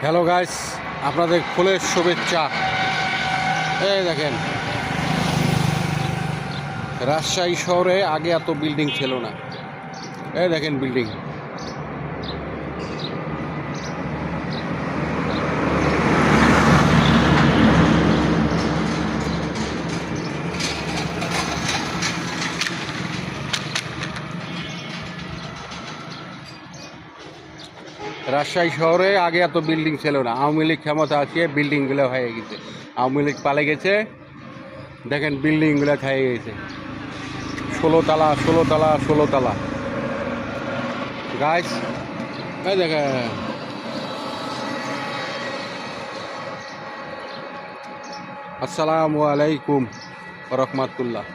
Hello guys, আপনাদের ফুলের শুভেচ্ছা। এই দেখেন, রাজশাহী শহরে আগে এত বিল্ডিং ছিল না। এই দেখেন বিল্ডিং। রাজশাহী শহরে আগে এত বিল্ডিং ছিল না। আওয়ামী লীগ ক্ষমতা আসিয়ে বিল্ডিংগুলো হয়ে গেছে। আওয়ামী লীগ পালে গেছে, দেখেন বিল্ডিংগুলো হয়ে গেছে 16 তলা 16 তলা 16 তলা। গাইস, এই দেখেন, আসসালামু আলাইকুম রহমতুল্লাহ।